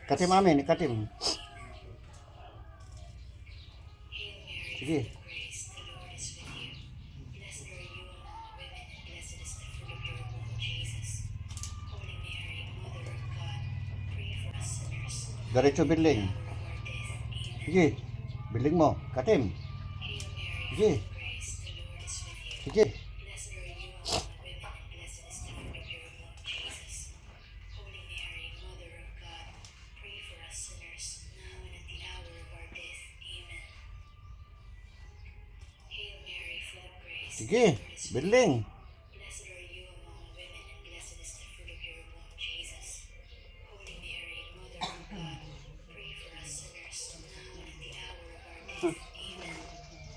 Katim amin, katim. Sige. Diretso biling. Sige. Biling mo. Katim. Sige. Sige. Sige. Biling.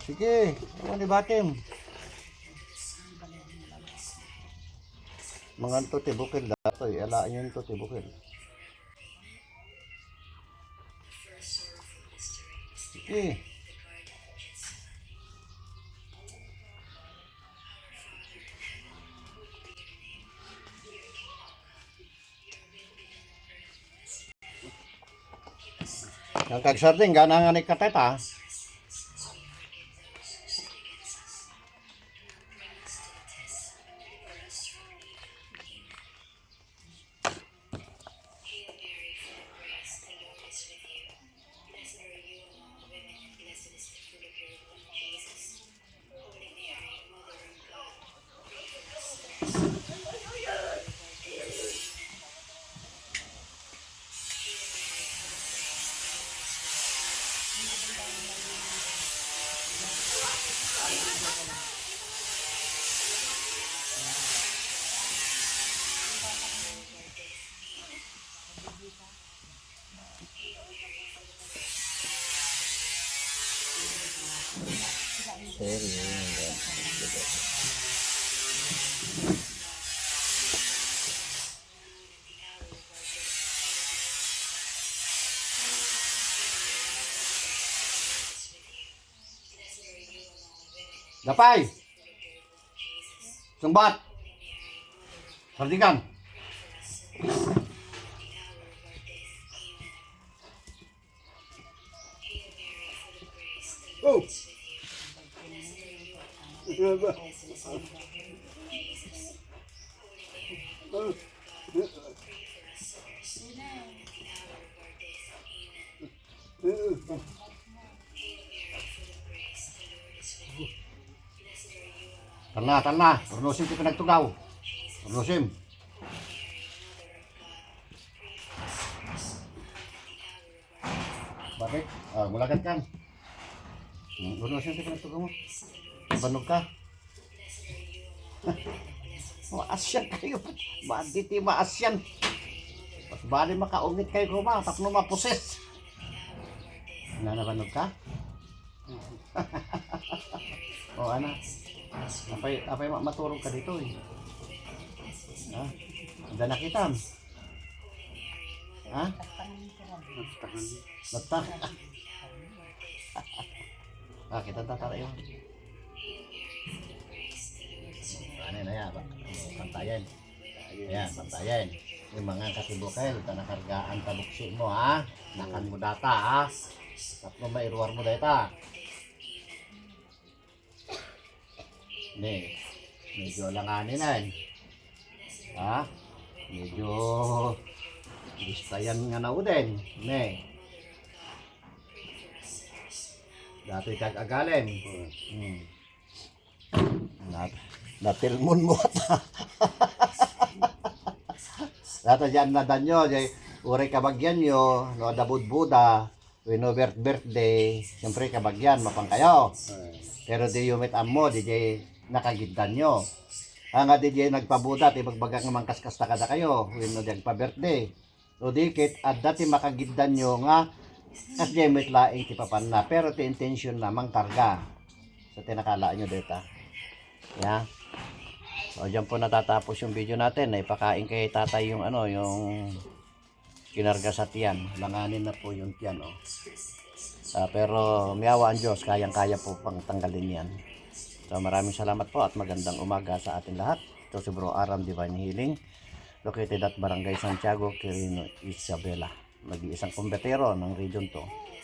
Sige, ako ni Batim. Mga to tibukil datoy, alaan yun to tibukil. Sige. Ang kagsarding, gana nga ni kateta. Dapay! Sumbat! Sardikan! Oh! Tanah. Pernosim kita nagtugaw. Pernosim. Bakit? Mulagat kan. Pernosim kita nagtugaw mo. Banog ka. Maasyan kayo. Banditi maasyan. Pas bali makaungit kayo kuma. Tapno maposes. Nanabanog ka? O ano? Apay maturog ka dito eh. Ha? Hindi nakita. Ha? Nagtak. Kita tatara yun. Ano na yan? Pantayan. Ayan, pantayan. Yung mga katibukil, tanakargaan tabuksi mo ha. Nakan mo data ha. Tapos mairuar mo data. Ne, medyo langaninan. Ha? Medyo gustayan nga na din. Ne. Dati kag-agalin. Natilmon mo ata. Dati dyan na danyo. Uri kabagyan nyo. No, dabud Buda. Wino birthday. Siyempre kabagyan. Mapang kayo. Pero di yumit amo. Di nakagiddan nyo. Nga di nagpabuda. Di magbagang mangkaskas na kada kayo. Wino di pa-birthday. O dikit. At dati makagiddan nyo nga. Kas di yumit laing tipapan na. Pero ti intention namang karga. So tinakalaan nyo dito. Yeah. So dyan po natatapos yung video natin. Ipakain kay tatay yung ano, yung kinarga sa tiyan. Langanin na po yung tiyan. Oh. Pero miyawa ang Diyos, kayang-kaya po pang tanggalin yan. So maraming salamat po at magandang umaga sa atin lahat. Ito si Bro Aram Divine Healing, located at Barangay Santiago, Quirino, Isabela. nag-iisang kumbetero ng Region 2.